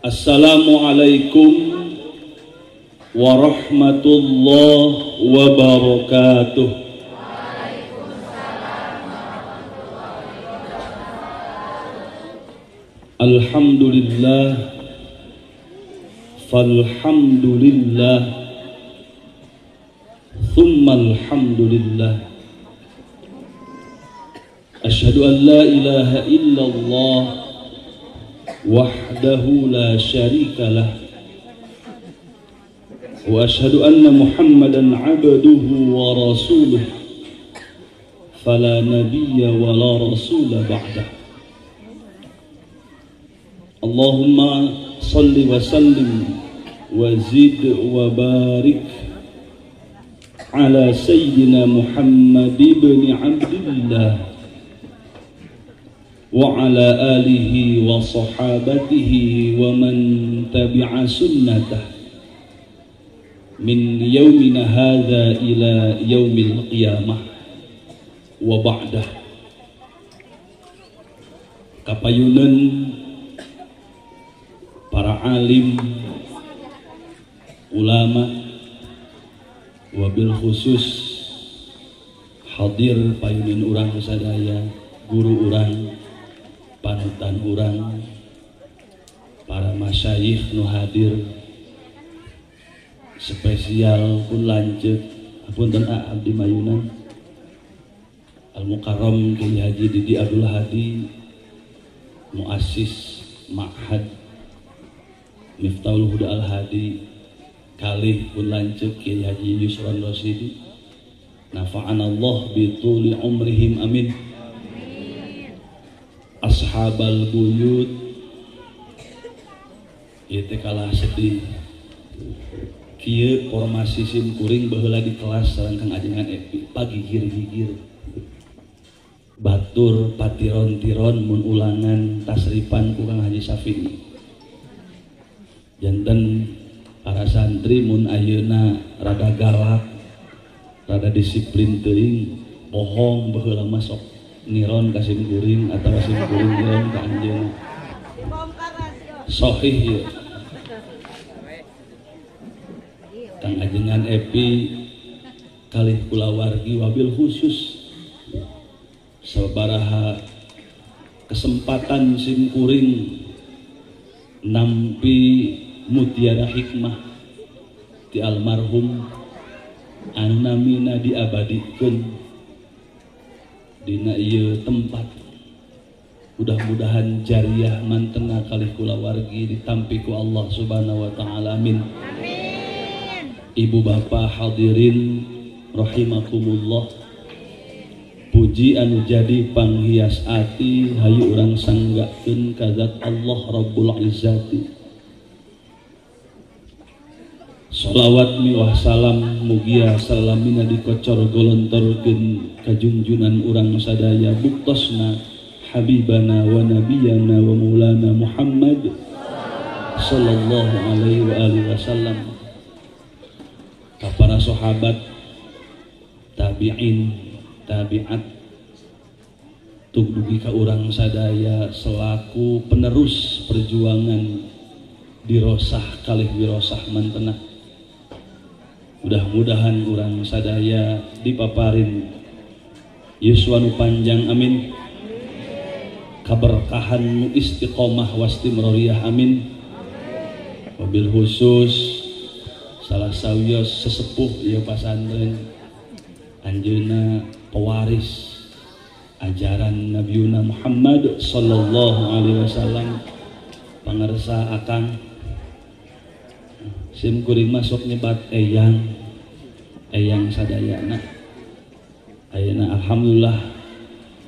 Assalamualaikum warahmatullahi wabarakatuh. Alhamdulillah, falhamdulillah, thumma alhamdulillah. Asyhadu an la ilaha illallah wahdahu la syarika lah, wa asyhadu anna Muhammadan abduhu wa rasuluh, fala nabiyya wa la rasula ba'dah. Allahumma salli wa sallim wa zid wa barik ala sayyidina Muhammad ibn Abdillah wa ala alihi wa sahabatihi wa man tabi'a sunnatah min yaumina hadha ila yaumil qiyamah wa ba'dah. Kapayunan para alim, ulama, wabil khusus hadir payunan urang sadaya, guru urang, panutan urang, para masyayikh nu hadir, spesial pun lanjut punten abdi mayunan Al Mukarram Kiai Haji Didi Abdul Hadi, muassis Ma'had Miftahul Huda Al Hadi, kalih pun lanjut Kiai Haji Yusran Rasidi, nafa'anallah bituli umrihim amin. Ashabal buyut, ieu teh kalah sedih. Kieu formasi simkuring baheula di kelas sareng Kang Ajengan Epi pagi gigir-gigir. Batur patiron-tiron mun ulangan tasripan ku Kang Haji Syafi'i. Janten para santri mun ayeuna rada galak, rada disiplin teuing, bohong baheula masuk niron kasim kuring atau kasim kuring niron ka anjeun sahih ya. Kang Ajengan Epi kalih kulawargi wabil khusus sabaraha kesempatan sim kuring nampi mutiara hikmah ti almarhum anu namina diabadikeun dina ieu tempat. Mudah-mudahan jariah mantena kalih kulawargi ditampi ku Allah Subhanahu wa taala, amin. Ibu bapak hadirin rahimakumullah, puji anu jadi panghias ati hayu urang sanggakeun ka zat Allah Rabbul Izzati. Sholawat miwah salam mugia salamina dikocor golontorkeun kajungjunan urang sadaya buktosna habibana wa nabiyana wa maulana Muhammad sallallahu alaihi wa alihi wasallam. Ka para sahabat, tabi'in, tabi'at, tug dugi ka urang sadaya selaku penerus perjuangan dirosah kalih wirosah mantenah. Mudah-mudahan urang sadaya dipaparin yuswanu panjang, amin. Kaberkahan nu istiqomah wastimroriyah, amin. Wabil khusus salah sawios sesepuh ieu pasantren anjeunna pewaris ajaran Nabiuna Muhammad sallallahu alaihi wasallam, pangarsa akang sim kuring masuk nyebat eyang sadayana. Ayeuna alhamdulillah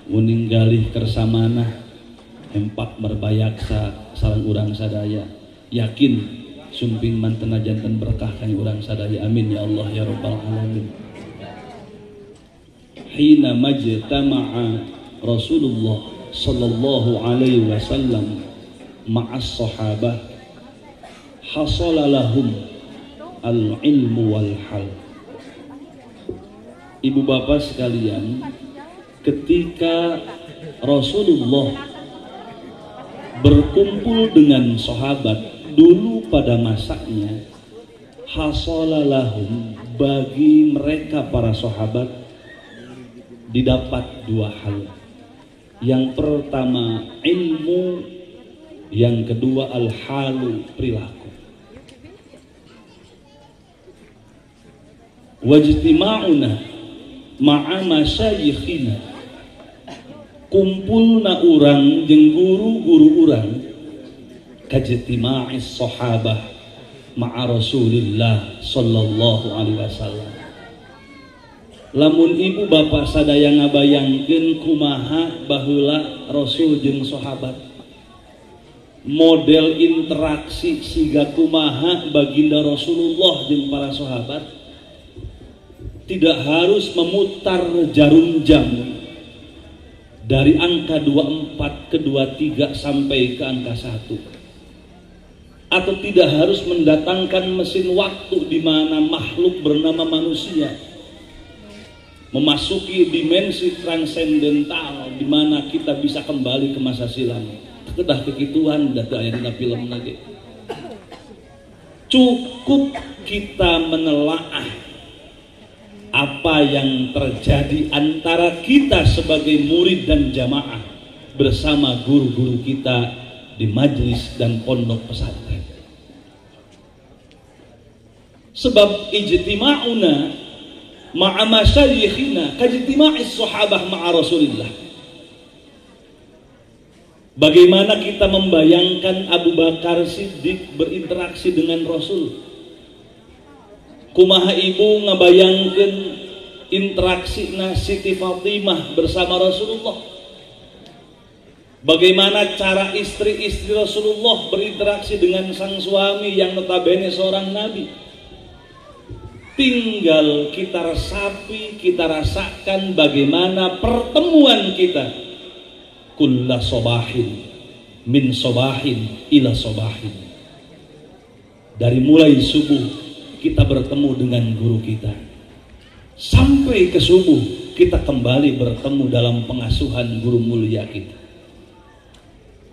meninggalih kersamana empak merbayaksa sareng urang sadaya, yakin sumping mantena janten berkah kang urang sadaya, amin ya Allah ya rabbal alamin. Hina majtama'a Rasulullah sallallahu alaihi wasallam ma'as sahabah hasala lahum al-ilmu wal hal. Ibu bapak sekalian, ketika Rasulullah berkumpul dengan sahabat dulu pada masanya hasolalahum, bagi mereka para sahabat didapat dua hal. Yang pertama ilmu, yang kedua al-halu, perilaku. Wajtima'una ma'a masyayikhina, kumpulna urang jeung guru-guru urang kajtima'is sahabah ma'a Rasulillah sallallahu alaihi wasallam. Lamun ibu bapak sadaya ngabayangkeun kumaha baheula Rasul jeung sahabat, model interaksi siga kumaha baginda Rasulullah jeung para sahabat, tidak harus memutar jarum jam dari angka 24 ke 23 sampai ke angka 1, atau tidak harus mendatangkan mesin waktu di mana makhluk bernama manusia memasuki dimensi transendental di mana kita bisa kembali ke masa silam. Kedah kekituan data aya dina film lagi. Cukup kita menelaah apa yang terjadi antara kita sebagai murid dan jamaah bersama guru-guru kita di majelis dan pondok pesantren. Sebab ijtima'una ma'a masyayikhina kajtima'is sahabah ma'a Rasulillah. Bagaimana kita membayangkan Abu Bakar Siddiq berinteraksi dengan Rasul? Kumaha ibu ngabayangkeun interaksi Siti Fatimah bersama Rasulullah? Bagaimana cara istri-istri Rasulullah berinteraksi dengan sang suami yang notabene seorang nabi? Tinggal kita resapi, kita rasakan bagaimana pertemuan kita. Kulla sobahin min sobahin ila sobahin. Dari mulai subuh kita bertemu dengan guru kita, sampai ke subuh kita kembali bertemu dalam pengasuhan guru mulia kita.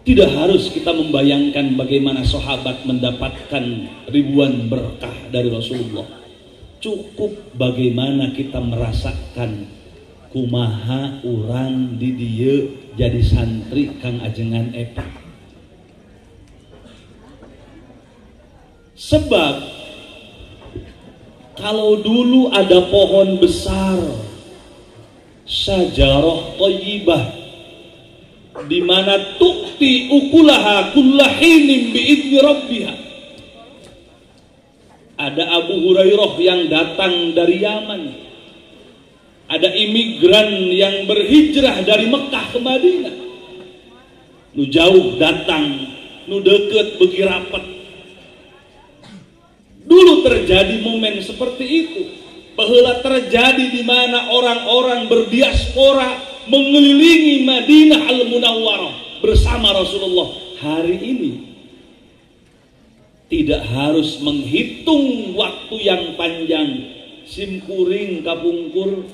Tidak harus kita membayangkan bagaimana sahabat mendapatkan ribuan berkah dari Rasulullah. Cukup bagaimana kita merasakan kumaha urang di dieu jadi santri Kang Ajengan Epa. Sebab kalau dulu ada pohon besar, syajarah thayyibah, di mana tukti ukulaha kullahinin biidni rabbiha. Ada Abu Hurairah yang datang dari Yaman, ada imigran yang berhijrah dari Mekah ke Madinah. Nu jauh datang, nu deket begi rapat. Dulu terjadi momen seperti itu. Baheula terjadi di mana orang-orang berdiaspora mengelilingi Madinah Al-Munawwarah bersama Rasulullah. Hari ini tidak harus menghitung waktu yang panjang. Simkuring kapungkur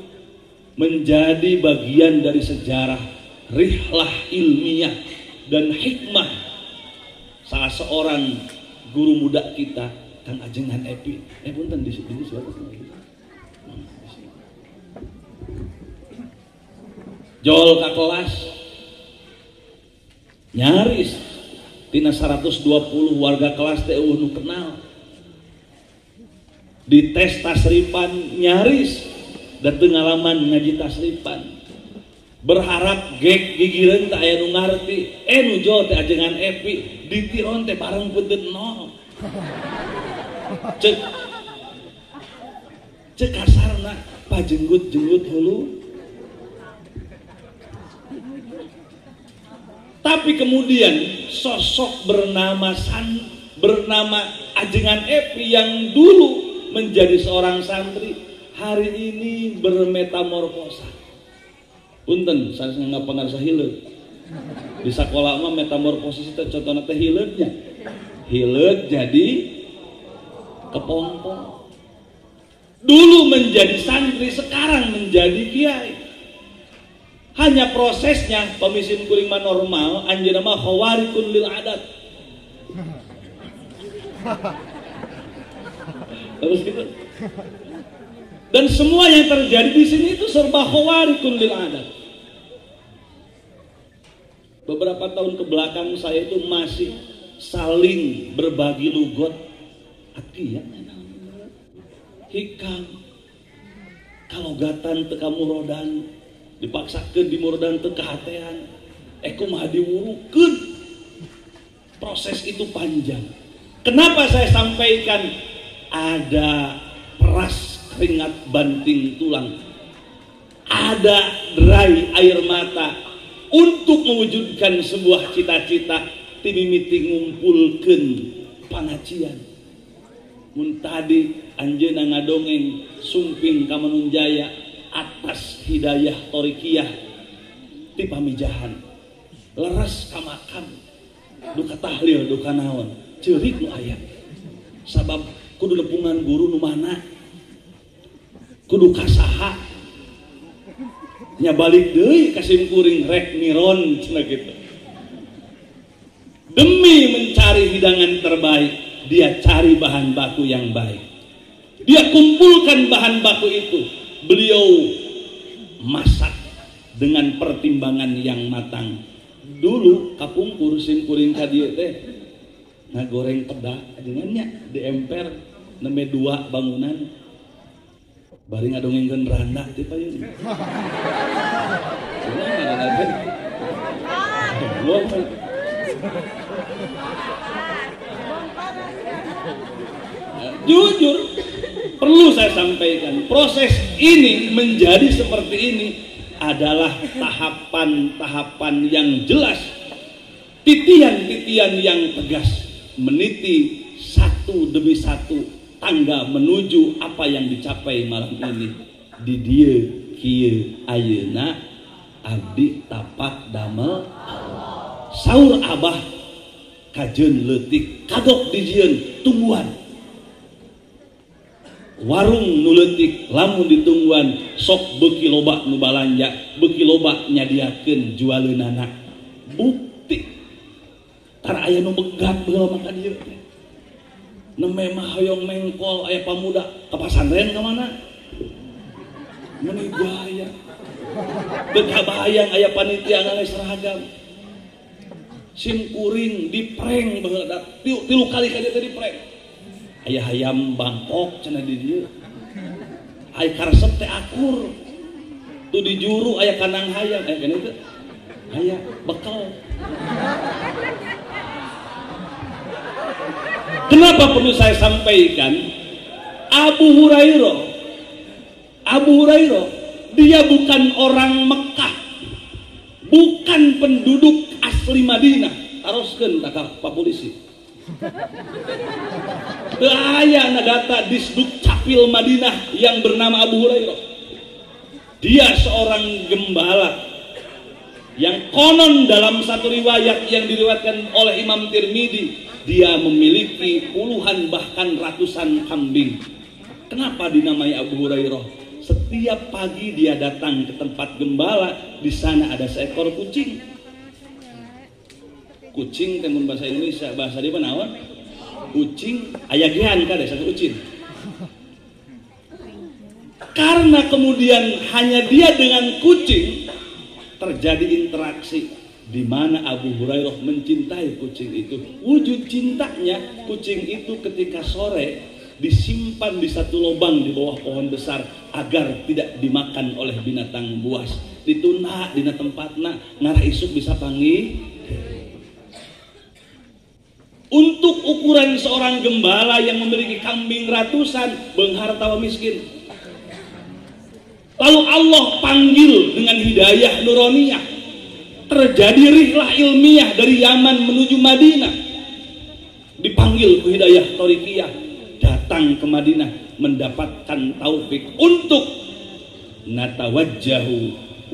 menjadi bagian dari sejarah rihlah ilmiah dan hikmah salah seorang guru muda kita, Kang Ajengan Epi. Punten di sini suara jol ka kelas nyaris tina 120 warga kelas teh nu kenal. Di tes tasripan nyaris dan pengalaman ngaji tasripan. Berharap gek gigireun teh aya nu ngarti. Nu jol teh Ajengan Epi ditiron teh bareng peuteut nol. Cek kasarna pajenggut-jenggut hulu. Tapi kemudian sosok bernama Ajengan Epi yang dulu menjadi seorang santri hari ini bermetamorfosa. Punten, saya nggak pengarsa hileud. Di sekolah mah metamorfosis itu contohnya teh hileudnya. Hileud jadi kepompong. Dulu menjadi santri, sekarang menjadi kiai. Hanya prosesnya pemisin kuring mah normal, anjeunna mah khawarikun lil adat. Terus gitu. Dan semua yang terjadi di sini itu serba khawarikun lil adat. Beberapa tahun ke belakang saya itu masih saling berbagi lugot akiyah hikam kalau gatan teu kamurodan dipaksakeun di murodan teu kahatean kumaha diwurukeun. Proses itu panjang. Kenapa saya sampaikan ada peras keringat banting tulang, ada derai air mata untuk mewujudkan sebuah cita-cita timimiti ngumpulkeun pangacian. Mun tadi anjeunna ngadongeng sumping ka Manunjaya atas hidayah torikiyah ti pamijahan leres ka makam duka tahlil duka naon ceurik nu aya sabab kudu nepungan guru nu mana kudu kasaha nya balik deui ka simkuring rek niron cenah kitu. Demi mencari hidangan terbaik, dia cari bahan baku yang baik. Dia kumpulkan bahan baku itu. Beliau masak dengan pertimbangan yang matang. Dulu kapungkur simkuring ka dieu teh ngagoreng peda dengannya di emper neme 2 bangunan. Bari ngadongengkeun randa teh payun. Jujur, perlu saya sampaikan, proses ini menjadi seperti ini adalah tahapan-tahapan yang jelas, titian-titian yang tegas, meniti satu demi satu tangga menuju apa yang dicapai malam ini. Di dieu kieu ayeuna abdi tapak damel saur abah kajeun leutik kagok dijieun tungguan warung nu leutik lamun ditungguan sok beuki loba nu balanja beuki loba nyadiakeun jualeunana bukti tar aya nu begat baheula maka dieu neme mah hoyong mengkol aya pamuda ka pasantren ka mana meuni gaya teu kabayang aya panitia ngale seragam simkuring diprank baheula tilu kali ka dieu teh diprank aya hayam Bangkok cenah di dieu aya karesep teh akur tu di juru aya kanang hayam aya kana teh aya bekal. Kenapa perlu saya sampaikan? Abu Hurairah dia bukan orang Mekah, bukan penduduk asli Madinah. Taroskeun ka Pak Polisi. Teu aya data Disduk Capil Madinah yang bernama Abu Hurairah. Dia seorang gembala yang konon dalam satu riwayat yang diriwayatkan oleh Imam Tirmidzi, dia memiliki puluhan bahkan ratusan kambing. Kenapa dinamai Abu Hurairah? Setiap pagi dia datang ke tempat gembala, di sana ada seekor kucing. Kucing temun bahasa Indonesia, bahasa dia naon? Kucing aya gehan ka satu kucing. Karena kemudian hanya dia dengan kucing terjadi interaksi di mana Abu Hurairah mencintai kucing itu. Wujud cintanya kucing itu ketika sore disimpan di satu lubang di bawah pohon besar agar tidak dimakan oleh binatang buas. Dituna dina tempatna ngarah isuk bisa panggil. Untuk ukuran seorang gembala yang memiliki kambing ratusan, beunghar tawa miskin. Lalu Allah panggil dengan hidayah nuroniyah. Terjadi rihlah ilmiah dari Yaman menuju Madinah. Dipanggil ke hidayah torikiyah, datang ke Madinah mendapatkan taufik untuk natawajjahu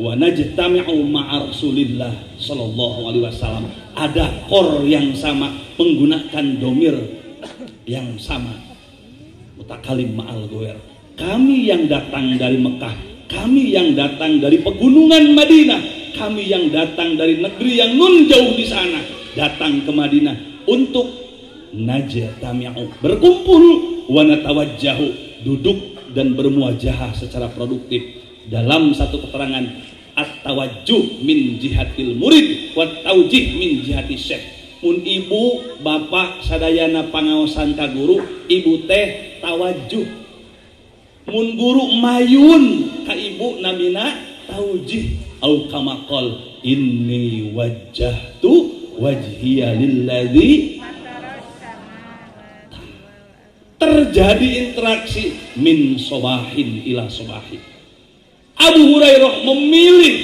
wa najtami'u ma'a Rasulillah sallallahu alaihi wasallam. Ada kor yang sama, menggunakan domir yang sama. Mutakalim ma'al goer. Kami yang datang dari Mekah, kami yang datang dari pegunungan Madinah, kami yang datang dari negeri yang nun jauh di sana, datang ke Madinah untuk najtami'u, berkumpul, wa natawajjahu, duduk dan bermuajahah secara produktif. Dalam satu keterangan, at-tawajjuh min jihatil murid wa taujih min jihati syekh. Mun ibu bapak sadayana pangaosan ka guru, ibu teh tawajjuh. Mun guru mayun ka ibu namina taujih. Au kama qol inni wajjahtu wajhiya lilladzi. Terjadi interaksi min sobahin ila sobahin. Abu Hurairah memilih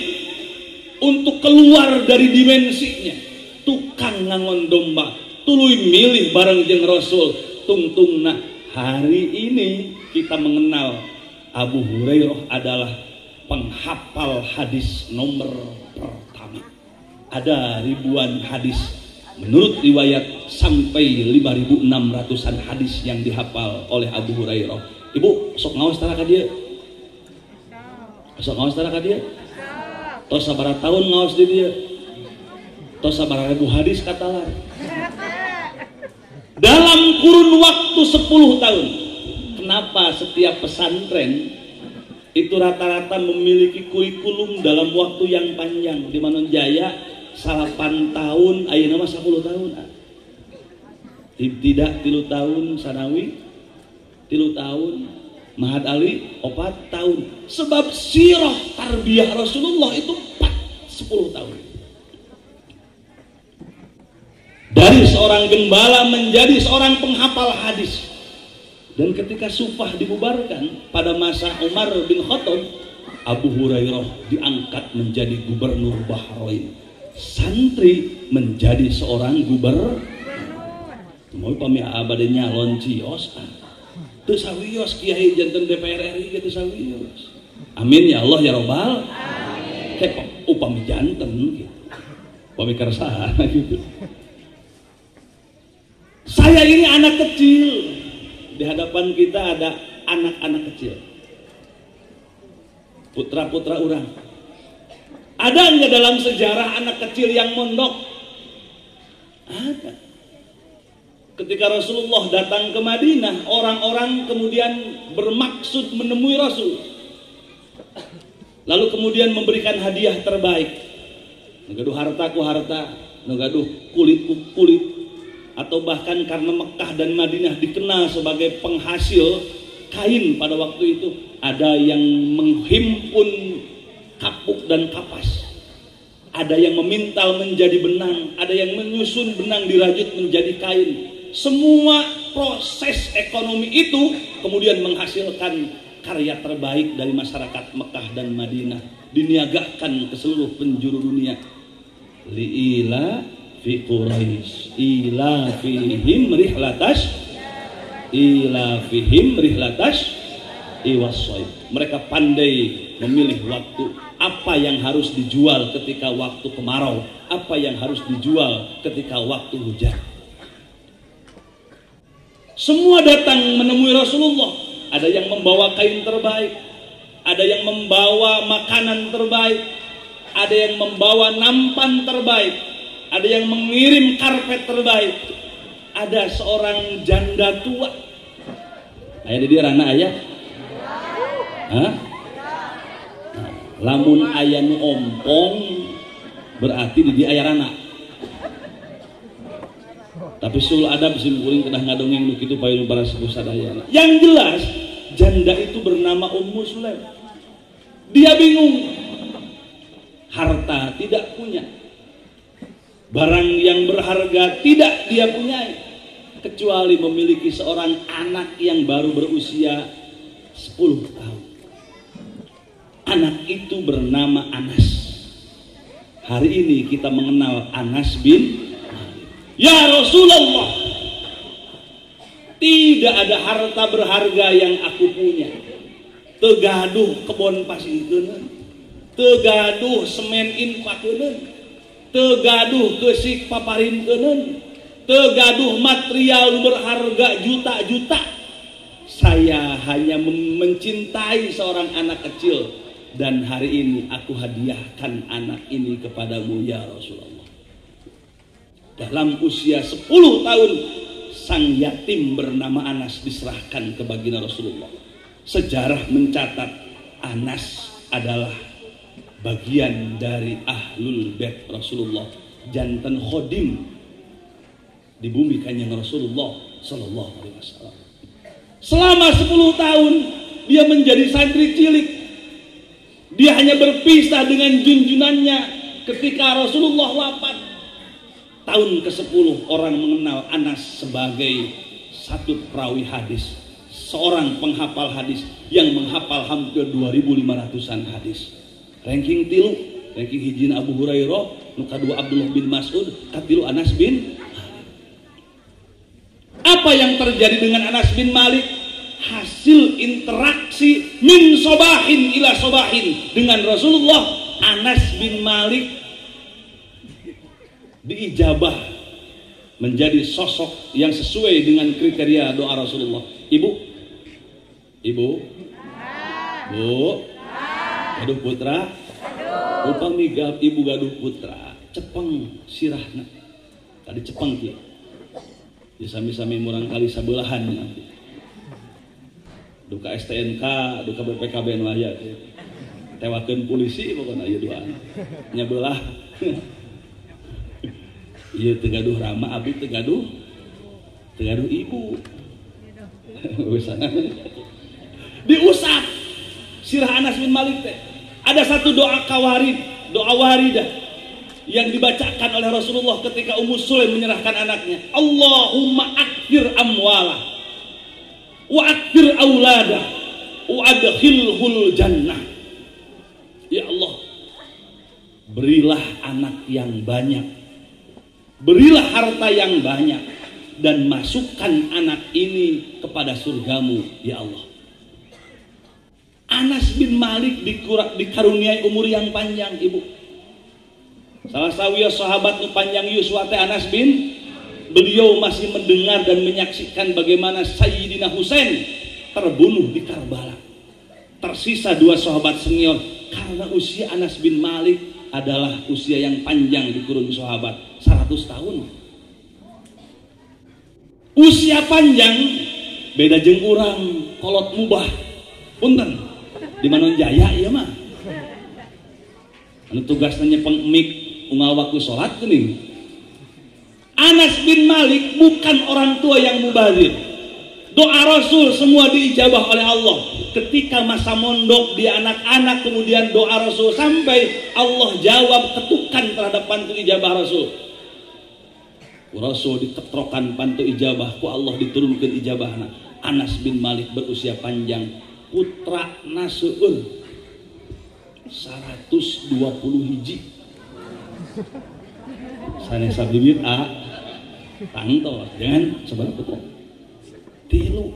untuk keluar dari dimensinya. Tukang ngangon domba, tuluy milih bareng jeung Rasul. Tungtungna hari ini kita mengenal Abu Hurairah adalah penghafal hadis nomor pertama. Ada ribuan hadis, menurut riwayat sampai 5.600-an hadis yang dihafal oleh Abu Hurairah. Ibu sok ngaos tara ka dieu? Sok ngaos tara ka dieu? Tos sabaraha tahun ngaos di dieu? Tos sabaraha ribu hadis katalar? Dalam kurun waktu 10 tahun. Kenapa setiap pesantren itu rata-rata memiliki kurikulum dalam waktu yang panjang? Di Manonjaya 8 tahun, ayeuna mah 10 tahun. Tidak 3 tahun sanawi, 3 tahun Mahad Ali 4 tahun. Sebab sirah tarbiyah Rasulullah itu 10 tahun. Dari seorang gembala menjadi seorang penghafal hadis. Dan ketika Sufah dibubarkan pada masa Umar bin Khattab, Abu Hurairah diangkat menjadi gubernur Bahrain. Santri menjadi seorang gubernur. Mau pami abade nyalon cios. Teu sawios kiai janten DPR RI gitu sawios. Amin ya Allah ya Rabbal. Amin. Kayak upami janten gitu. Upami keresahan gitu. Saya ini anak kecil. Di hadapan kita ada anak-anak kecil, putra-putra orang. Ada nggak dalam sejarah anak kecil yang mondok? Ada. Ketika Rasulullah datang ke Madinah, orang-orang kemudian bermaksud menemui Rasul, lalu kemudian memberikan hadiah terbaik. Ngegaduh harta ku harta, ngegaduh kulit ku kulit. Atau bahkan karena Mekah dan Madinah dikenal sebagai penghasil kain pada waktu itu, ada yang menghimpun kapuk dan kapas, ada yang memintal menjadi benang, ada yang menyusun benang dirajut menjadi kain. Semua proses ekonomi itu kemudian menghasilkan karya terbaik dari masyarakat Mekah dan Madinah, diniagakan ke seluruh penjuru dunia. Li'ila fi Quraisy ila fihim rihlatash iwassoib. Mereka pandai memilih waktu. Apa yang harus dijual ketika waktu kemarau, apa yang harus dijual ketika waktu hujan. Semua datang menemui Rasulullah. Ada yang membawa kain terbaik, ada yang membawa makanan terbaik, ada yang membawa nampan terbaik, ada yang mengirim karpet terbaik. Ada seorang janda tua. Ayah di dia rana ayah. Hah? Lamun ayah nu ompong berarti di dia ayah rana. Tapi sul adab simkuling kedah ngadongeng nu kitu payun para sepuh sadayana. Yang jelas janda itu bernama Ummu Sulaim. Dia bingung. Harta tidak punya. Barang yang berharga tidak dia punyai, kecuali memiliki seorang anak yang baru berusia 10 tahun. Anak itu bernama Anas. Hari ini kita mengenal Anas bin Malik. Ya Rasulullah, tidak ada harta berharga yang aku punya. Tegaduh kebon pasikeun, tegaduh semen infakeun, tegaduh kesik paparinteuneun, tegaduh material berharga juta-juta. Saya hanya mencintai seorang anak kecil, dan hari ini aku hadiahkan anak ini kepadamu ya Rasulullah. Dalam usia 10 tahun sang yatim bernama Anas diserahkan ke baginda Rasulullah. Sejarah mencatat Anas adalah bagian dari ahlul bait Rasulullah, janten khodim di bumi kanjeng Rasulullah sallallahu alaihi wasallam. Selama 10 tahun dia menjadi santri cilik. Dia hanya berpisah dengan junjunannya ketika Rasulullah wafat. Tahun ke-10 orang mengenal Anas sebagai satu perawi hadis, seorang penghafal hadis yang menghafal hampir 2.500-an hadis. Ranking 3, ranking hijin Abu Hurairah, nu kadua Abdullah bin Mas'ud, katilu Anas bin. Apa yang terjadi dengan Anas bin Malik? Hasil interaksi min sobahin ila sobahin dengan Rasulullah. Anas bin Malik diijabah menjadi sosok yang sesuai dengan kriteria doa Rasulullah. Ibu, Bu, gaduh putra, upami ibu gaduh putra, cepeng sirahna, tadi cepeng kia, ya sami-sami murang kali sabelahan nanti, duka STNK, duka BPKB Melayu, tewakeun polisi pokoknya ieu doa, nyabelah. Iya tegaduh Rama, abi tegaduh ibu. Diusap sirah Anas bin Malik teh. Ada satu doa kawarid, doa waridah yang dibacakan oleh Rasulullah ketika Ummu Sulaim menyerahkan anaknya. Allahumma akthir amwala wa akthir aulada wa adkhilhul jannah. Ya Allah, berilah anak yang banyak, berilah harta yang banyak, dan masukkan anak ini kepada surgamu, ya Allah. Anas bin Malik dikaruniai umur yang panjang, ibu. Salah sawiya sahabat nu panjang yuswa teh Anas bin. Beliau masih mendengar dan menyaksikan bagaimana Sayyidina Husain terbunuh di Karbala. Tersisa 2 sahabat senior karena usia Anas bin Malik adalah usia yang panjang di kurun sahabat, 100 tahun. Usia panjang beda jeung urang kolot mubah. Punten di Manon Jaya ieu mah. Anu tugasna nyepeng mik unggal waktu salat geuning. Anas bin Malik bukan orang tua yang mubazir. Doa Rasul semua diijabah oleh Allah. Ketika masa mondok dia anak-anak, kemudian doa Rasul sampai Allah jawab ketukan terhadap pantu ijabah Rasul. Rasul diketrokan pantu ijabah, ku Allah diturunkan ijabahna. Anas bin Malik berusia panjang, putra naseueun 120 hiji. Sanes bibit tangtos, jangan sebentar putra. 3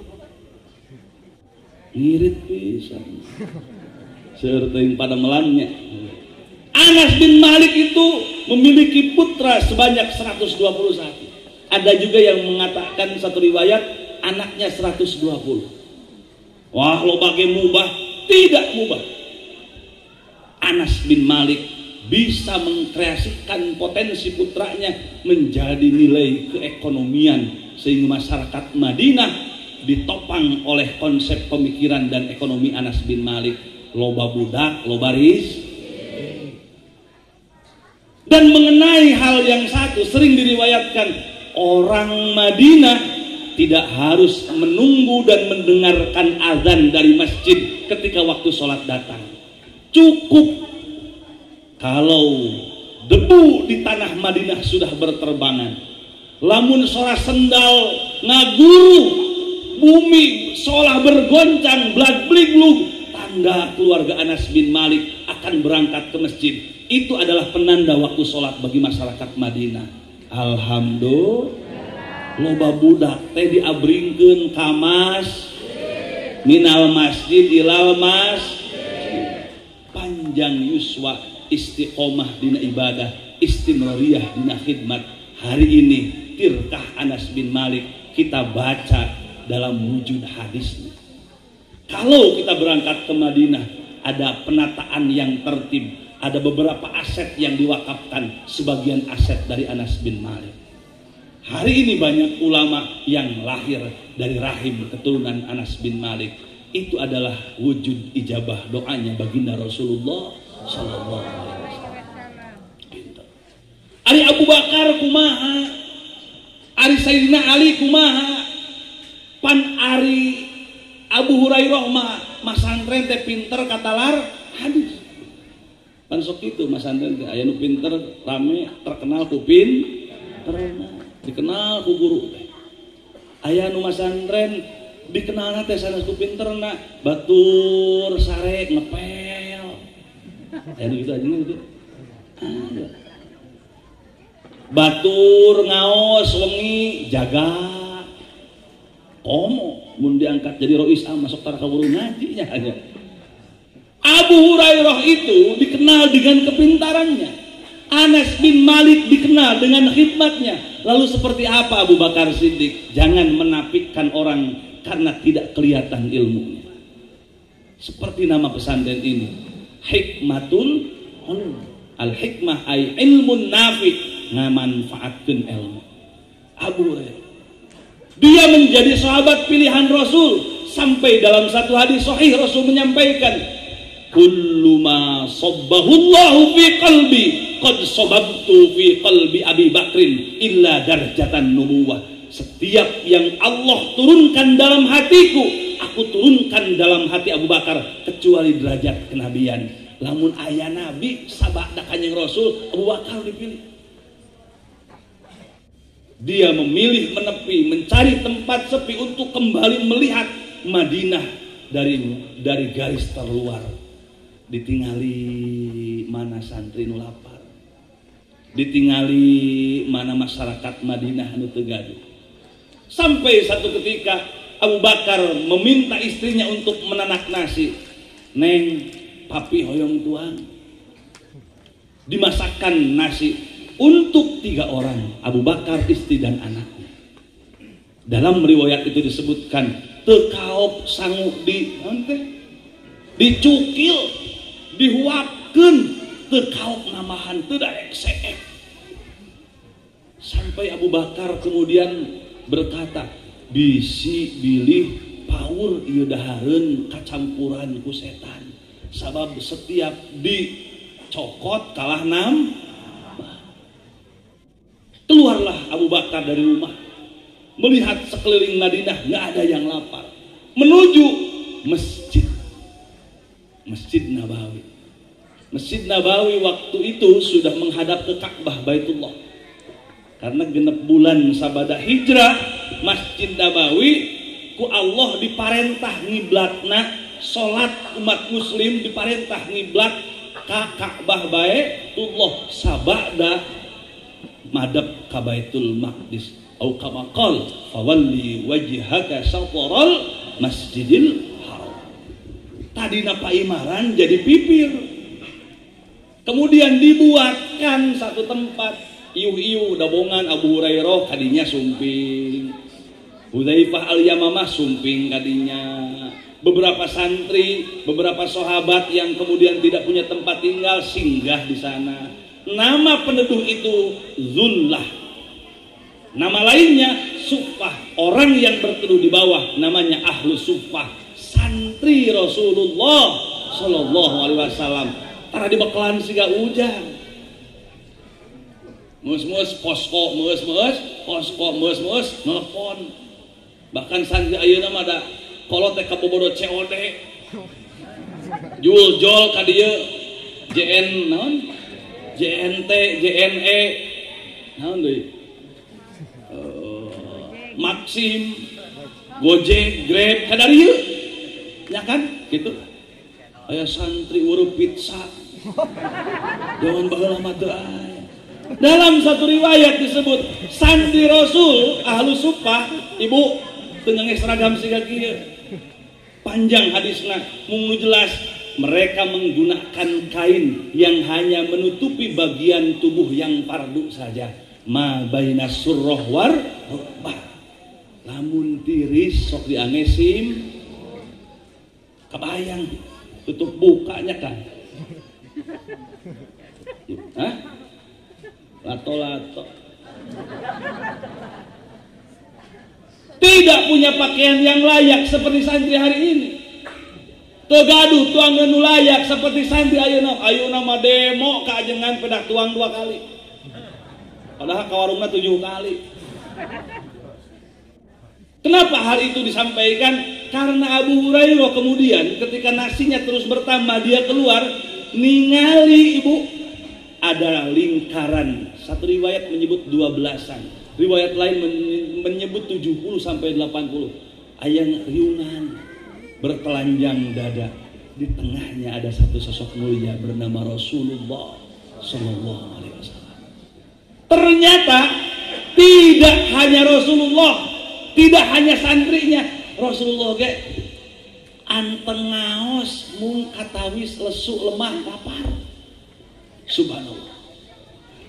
ngirit pisan seueur teuing pada melannya. Anas bin Malik itu memiliki putra sebanyak 121. Ada juga yang mengatakan satu riwayat anaknya 120. Wah, lo bagai mubah, tidak mubah. Anas bin Malik bisa mengkreasikan potensi putranya menjadi nilai keekonomian sehingga masyarakat Madinah ditopang oleh konsep pemikiran dan ekonomi Anas bin Malik. Loba budak, loba ris. Dan mengenai hal yang satu, sering diriwayatkan orang Madinah tidak harus menunggu dan mendengarkan azan dari masjid ketika waktu sholat datang. Cukup kalau debu di tanah Madinah sudah berterbangan, lamun sora sendal ngaguru, bumi seolah bergoncang, blag-bliglug, tanda keluarga Anas bin Malik akan berangkat ke masjid. Itu adalah penanda waktu sholat bagi masyarakat Madinah. Alhamdulillah, loba budak teh diabringkeun ka mas minal masjid ilal mas, panjang yuswa, istiqomah dina ibadah, istimrariyah dina khidmat. Hari ini tirkah Anas bin Malik kita baca dalam wujud hadisnya. Kalau kita berangkat ke Madinah, ada penataan yang tertib, ada beberapa aset yang diwakafkan, sebagian aset dari Anas bin Malik. Hari ini banyak ulama yang lahir dari rahim keturunan Anas bin Malik. Itu adalah wujud ijabah doanya baginda Rasulullah sallallahu alaihi wasallam. Ari Abu Bakar kumaha? Ari Sayyidina Ali kumaha? Pan ari Abu Hurairah mah masantren teh pinter katalar hadis. Pan sok itu masantren teh aya nu pinter rame terkenal ku pinter. Dikenal ku guru teh. Aya nu masantren dikenalna teh sanes ku pinterna, batur sare ngepel. Aya nu kitu aja gitu. Batur ngaos wengi jaga. Komo mun diangkat jadi rois masuk tar kaburu ngaji nya aja. Abu Hurairah itu dikenal dengan kepintarannya. Anas bin Malik dikenal dengan khidmatnya. Lalu seperti apa Abu Bakar Siddiq? Jangan menafikan orang karena tidak kelihatan ilmunya. Seperti nama pesantren ini, hikmatul ulum. Al-hikmah ay ilmun nafi', ngamanfaatkeun ilmu. Abu Hurairah. Dia menjadi sahabat pilihan Rasul sampai dalam satu hadis sahih Rasul menyampaikan, kullu ma sabbahullahu fi qalbi qad sababtu fi qalbi Abi Bakrin illa darjatan nubuwah. Setiap yang Allah turunkan dalam hatiku, aku turunkan dalam hati Abu Bakar kecuali derajat kenabian. Lamun aya nabi sabada kanjeng Rasul, Abu Bakar dipilih. Dia memilih menepi, mencari tempat sepi untuk kembali melihat Madinah dari garis terluar. Ditingali mana santri nu lapar, ditingali mana masyarakat Madinah nu teu gaduh. Sampai satu ketika Abu Bakar meminta istrinya untuk menanak nasi. Neng, papi hoyong tuang. Dimasakkan nasi untuk 3 orang, Abu Bakar, istri dan anaknya. Dalam riwayat itu disebutkan teu kaop sangu dicukil, dihuapkeun, teu kaop namahan, teu daek seek. Sampai Abu Bakar kemudian berkata, bisi bilih paur ieu dahareun kacampuran ku setan. Sabab setiap dicokot kalah nam. Keluarlah Abu Bakar dari rumah, melihat sekeliling Madinah nggak ada yang lapar, menuju Masjid Nabawi. Masjid Nabawi waktu itu sudah menghadap ke Ka'bah Baitullah. Karena genep bulan sabada hijrah, Masjid Nabawi ku Allah diparentah ngiblatna, salat umat muslim diparentah ngiblat ka Ka'bah Baitullah sabada madhab ka Baitul Maqdis. Au kama qala fawalli wajhaka syatral Masjidil Haram. Tadina paimaran jadi pipir. Kemudian dibuatkan satu tempat, iuh-iuh dabongan Abu Hurairah kadinya sumping, Hudzaifah al-Yamamah sumping kadinya, beberapa santri, beberapa sahabat yang kemudian tidak punya tempat tinggal singgah di sana. Nama penduduh itu Zullah, nama lainnya Suffah. Orang yang berteduh di bawah namanya Ahlu Suffah, santri Rasulullah Sallallahu Alaihi Wasallam. Tara di bakalan siga hujan, mus-mus posko, mus-mus nelpon. Bahkan santri ayeuna mah da kolot teh kabobodo COD, jul-jol ka dieu JN naon? JNT, JNE, naon deui? Maxim, Gojek, Grab, kadarieu. Ya kan? Gitu. Aya santri urut pizza. Jangan baheula mah teu aya. Dalam satu riwayat disebut santri Rasul Ahlu Suffah, ibu teu ngangge seragam siga kieu. Panjang hadisna, mung jelas mereka menggunakan kain yang hanya menutupi bagian tubuh yang fardu saja. Ma baina surrah war rukbah. Lamun tiris sok dianesim kebayang tutup bukanya kan. Hah? Lato-lato. tidak punya pakaian yang layak seperti santri hari ini. Tegaduh tuang nu layak seperti santri ayeuna mah demo kaajengan pedak tuang 2 kali. Padahal ka warungna 7 kali. Kenapa hal itu disampaikan? Karena Abu Hurairah kemudian ketika nasinya terus bertambah dia keluar ningali ibu ada lingkaran. Satu riwayat menyebut 12-an, riwayat lain menyebut 70 sampai 80. Ayang riungan bertelanjang dada. Di tengahnya ada satu sosok mulia bernama Rasulullah Sallallahu Alaihi Wasallam. Ternyata tidak hanya Rasulullah, tidak hanya santrinya, Rasulullah ge anteng ngaos mung katawis lesu lemah lapar. Subhanallah.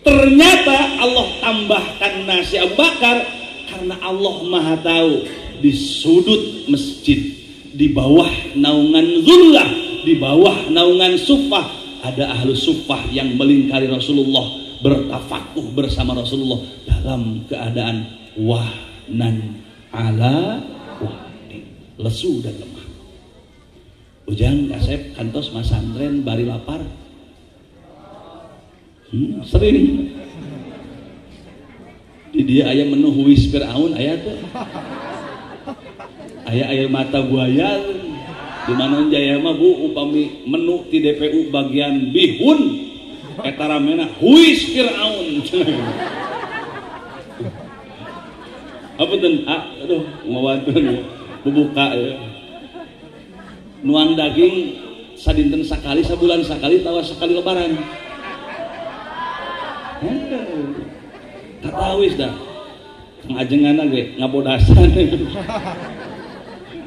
Ternyata Allah tambahkan nasi Abu Bakar karena Allah Maha tahu di sudut masjid, di bawah naungan zullah, di bawah naungan suffah ada ahlu suffah yang melingkari Rasulullah, bertafakuh bersama Rasulullah dalam keadaan wahnan ala wahdi, lesu dan lemah. Ujang kasep kantos mas santren bari lapar. Sering di dia aya menu huis Fir'aun aya tuh, aya air mata buaya di mana jaya mah bu upami menu di DPU bagian bihun eta ramena huis Fir'aun. Apa tuh? Aduh ngawanten bubuka ya. Nuang daging sadinten sakali, sabulan sakali, tawa sekali lebaran. Katawis dah ngajengan ge ngabodasan.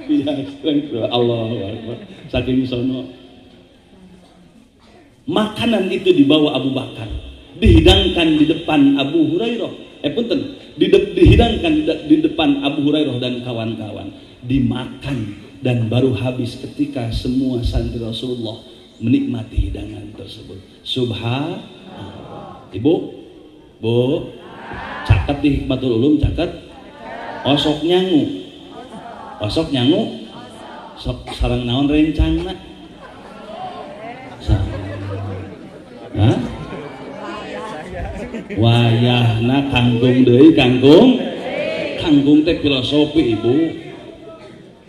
Biasa Allah saking sono. Makanan itu dibawa Abu Bakar, dihidangkan di depan Abu Hurairah. Punten, dihidangkan di depan Abu Hurairah dan kawan-kawan, dimakan dan baru habis ketika semua santri Rasulullah menikmati hidangan tersebut. Subhanallah. Ibu, Bu, caket di Hikmatul Ulum, caket. Osok nyangu, sok sarang naon rencana. Hah? Wayahna kangkung deui, kangkung teh filosofi ibu,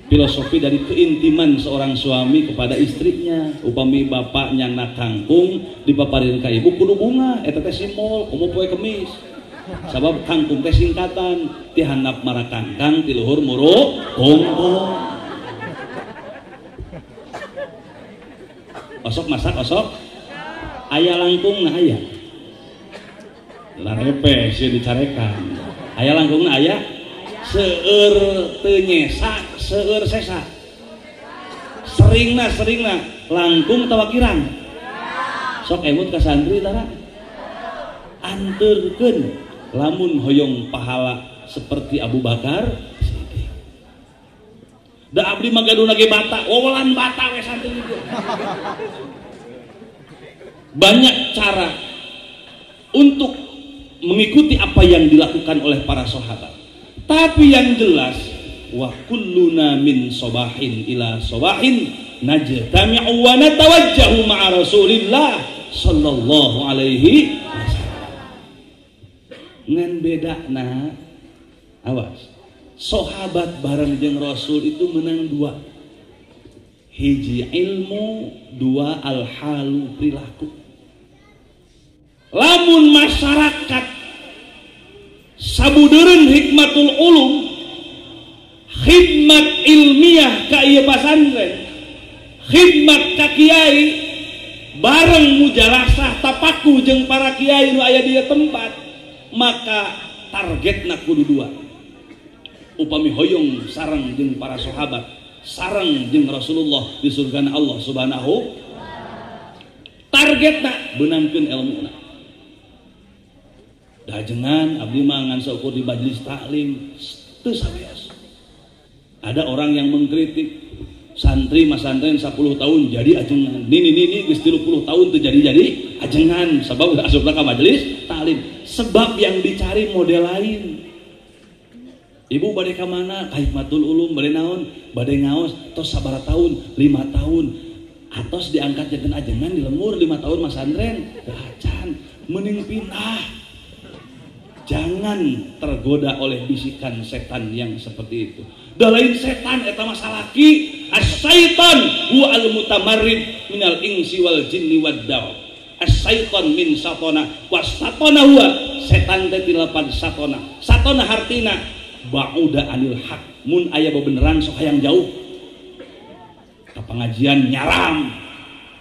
filosofi dari keintiman seorang suami kepada istrinya. Upami bapaknya na kangkung dipaparin ka ibu kudu bunga, eta teh simbol kumu poe kemis. Sabab kangkung teh singkatan ti handap marakangkang ti luhur muru kongkong. Osok masak osok, aya langkung na aya. Larepe sih dicarekan. Aya langkung na aya. Seueur teu nyesa, seueur sesa. Seringna langkung tawakiran. Sok emut ka santri tara. Anteurkeun lamun hoyong pahala seperti Abu Bakar. Da abdi magaduna ge bata, wawalan bata we santri itu. Banyak cara untuk mengikuti apa yang dilakukan oleh para sahabat. Tapi yang jelas wa kulluna min sobahin ila sobahin najtami'u wa natawajjahu ma'a Rasulillah sallallahu alaihi wasallam. Ngan bedana awas. Sahabat bareng jeung Rasul itu menang dua. Hiji ilmu, dua al-halu perilaku. Lamun masyarakat sabudeureun Hikmatul Ulum khidmat ilmiah ka ieu pasantren, khidmat ka kiai bareng mujalasah tapaku jeung para kiai nu aya di tempat, maka targetna kudu dua. Upami hoyong sareng jeung para sahabat, sareng jeung Rasulullah di surgana Allah Subhanahu, targetna beunangkeun ilmuna. Dajengan abdi mah ngan saukur di majelis taklim teu sabeas. Ada orang yang mengkritik santri mas santren 10 tahun jadi ajengan. Nini geus 30 tahun teu jadi ajengan sabab asupna ka majelis taklim. Sebab yang dicari model lain. Ibu bade ka mana? Ka Hikmatul Ulum bade naon? Bade ngaos tos sabaraha tahun? 5 tahun. Atos diangkat jangan ajengan di lembur 5 tahun Mas Andren. Acan mending pindah. Jangan tergoda oleh bisikan setan yang seperti itu. Da lain setan eta mah salaki. As-syaitan huwa al-mutamarrid minal insi wal jinni wad daw. As-syaitan min satona was satona huwa setan teh tilapan satona. Satona hartina ba'uda anil haq. Mun aya bebeneran sok hayang jauh. Ka pengajian nyaram,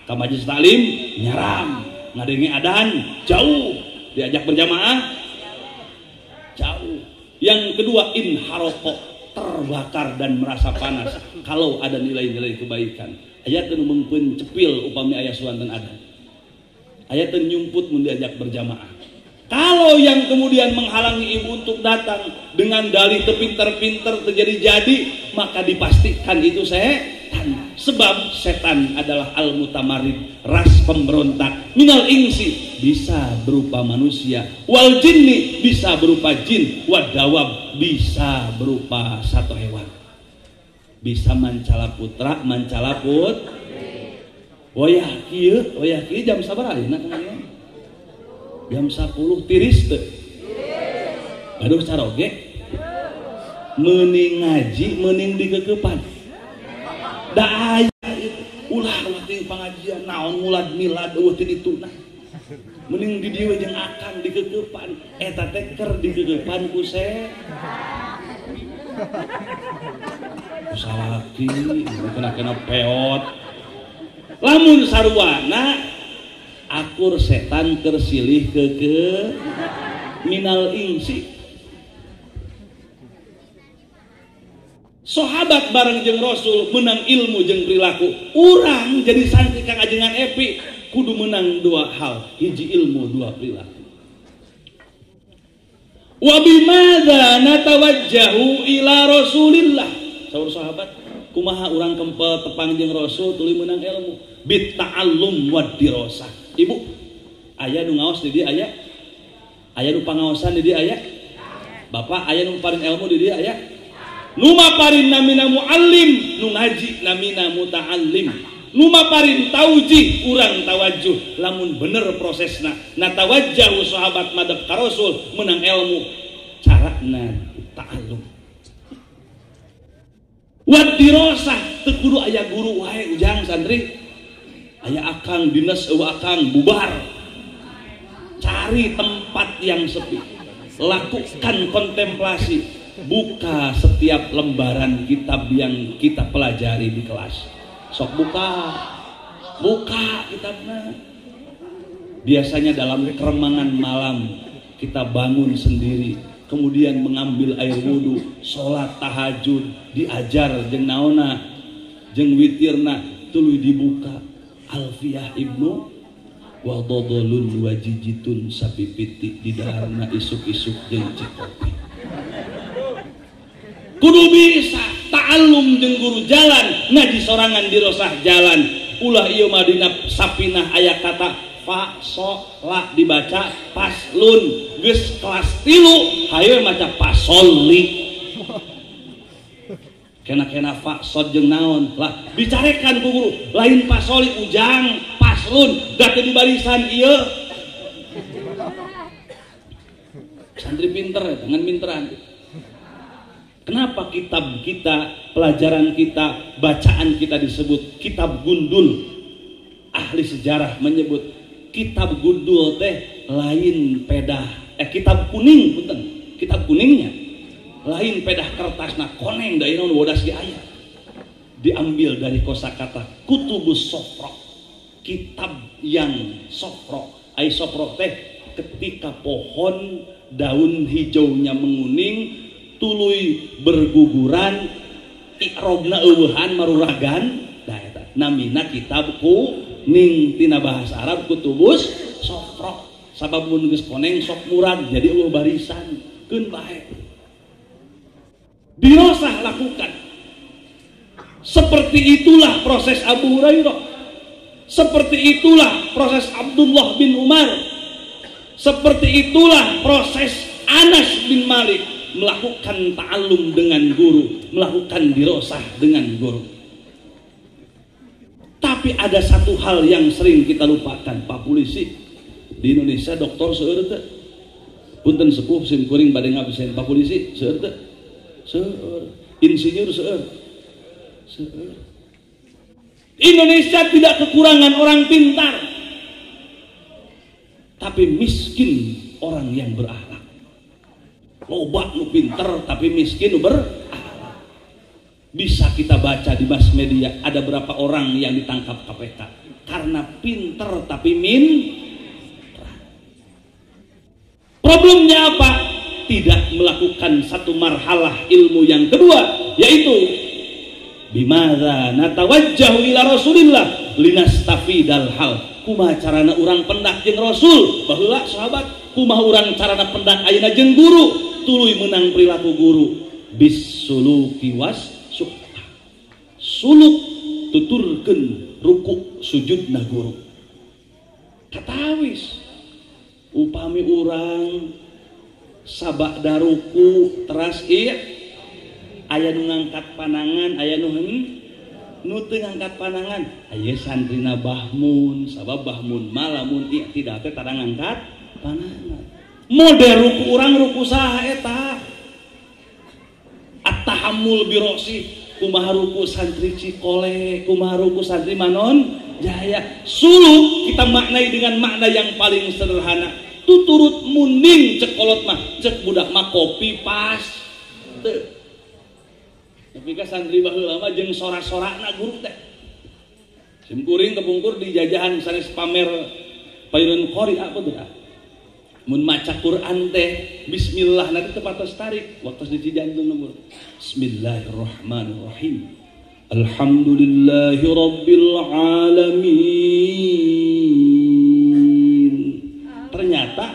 ka majelis taklim nyaram, ngadenge adan jauh, diajak berjamaah jauh. Yang kedua inharoko, terbakar dan merasa panas kalau ada nilai-nilai kebaikan. Ayat teu mengpeun cepil upami aya suanten ada. Ayat teu nyumput mun diajak berjamaah. Kalau yang kemudian menghalangi ibu untuk datang dengan dalih terpinter-pinter terjadi-jadi, maka dipastikan itu setan. Sebab setan adalah al-mutamarid, ras pemberontak. Minal insi bisa berupa manusia, wal jinni bisa berupa jin, wad dawab bisa berupa satu hewan. Bisa mancala putra, mancala put. Wayah kieu jam sabaraha ayeuna kemarin? Jam 10 tiris teu. Aduh caroge. Meuning ngaji, meuning digeugepan. Da aya ulah waktu pengajian naon mulad milad eueuh teh dituna. Meuning di dieu jeung akang digeugepan, eta teh keur digeugepan ku salaki, kena peot. Lamun sarwana akur setan keur silih ke minal insi. Sahabat bareng jeung Rasul menang ilmu jeung perilaku. Urang jadi santri kang ajengan epi kudu menang 2 hal, hiji ilmu 2 perilaku. Wa bimadza natawajjahu ila Rasulillah. Saur sahabat, kumaha urang kempel tepang jeung Rasul tuluy menang ilmu? Bit ta'allum wad dirasah. Ibu, aya nu ngaos di dieu aya? Aya nu pangaosan di dieu aya? Bapak aya nu paring ilmu di dieu aya? Nu maparin namina muallim, nu ngaji namina muta'allim. Nu maparin tauji, urang tawajjuh. Lamun bener prosesna, natawajjahu sahabat madhab ka Rasul menang ilmu, carana ta'allum. Wad dirasah teu kudu aya guru wae ujang santri. Aya akang dinas eueuh akang bubar. Cari tempat yang sepi. Lakukan kontemplasi. Buka setiap lembaran kitab yang kita pelajari di kelas. Sok buka kitabnya. Biasanya dalam keremangan malam kita bangun sendiri, kemudian mengambil air wudhu, sholat tahajud, diajar jeung naona jeung witirna tuluy dibuka Alfiyah Ibnu wa dodolun wajijitun sapipiti di daharna isuk-isuk jeung cikopi. Kudu bisa ta'allum jeung guru jalan, ngaji sorangan di rosah jalan. Ulah ieu mah dina sapinah aya kata fa so la dibaca paslun, geus kelas 3 hayu maca pasolli. Kena fa sod jeung naon lah dicarekan ku guru, lain pasoli ujang paslun da teu di barisan ieu. Santri pinter dengan pinteran. Kenapa kitab kita, pelajaran kita, bacaan kita disebut kitab gundul? Ahli sejarah menyebut kitab gundul teh lain pedah, kitab kuning, punten, kitab kuningnya lain pedah kertasna koneng da inaun wodas di aya. Diambil dari kosakata kutubus sofro, kitab yang sofro. Ai sofro teh ketika pohon daun hijaunya menguning, tuluy berguguran, ikrogna eueuhan maruragan, da eta namina kitab kuning, tina bahasa Arab kutubus sofro. Sabab mun geus koneng sok murad jadi eueuh barisan, keun bae. Dirosah lakukan. Seperti itulah proses Abu Hurairah. Seperti itulah proses Abdullah bin Umar. Seperti itulah proses Anas bin Malik. melakukan ta'allum dengan guru, melakukan dirosah dengan guru. Tapi ada satu hal yang sering kita lupakan, Pak Polisi. Di Indonesia dokter seueur teh. Punten sepuh sim kuring bade ngabisen Pak Polisi seueur teh. Seueur. Insinyur seueur. Seueur. Indonesia tidak kekurangan orang pintar. Tapi miskin orang yang berakhlak. Loba nu pinter tapi miskin nu berakhlak. Bisa kita baca di mass media ada berapa orang yang ditangkap KPK karena pinter tapi problemnya apa? Tidak melakukan satu marhalah ilmu yang kedua, yaitu bimadza natawajjahu ila Rasulillah linastafidal hal. Kumaha carana urang pendak jeung Rasul, baheula sahabat, kumaha urang carana pendak ayeuna jeung guru, tuluy meunang perilaku guru bisuluki was suluk tuturkeun ruku sujudna guru. Katawis upami urang sabada ruku teras ieu aya nu ngangkat panangan, aya nu teu ngangkat panangan, aya santrina bahmun, sabab bahmun malamun tidak teh tara ngangkat panangan. Model ruku urang ruku saha eta? At-tahammul bi ra'si, kumaha ruku santri Cikole, kumaha ruku santri Manon Jaya. Suluk kita maknai dengan makna yang paling sederhana. Tuturut munding cek kolot mah, cek budak mah kopi pas. Tapi ka santri baheula mah jeung sorak-sorakna guru teh. Sim kuring kepungkur di jajahan sanes pamer payun qori apa tuh? Mun maca Quran teh bismillah nanti tepatos tarik waktu di cijantung nomor. Bismillahirrahmanirrahim. Alhamdulillahi rabbil alamin. Ternyata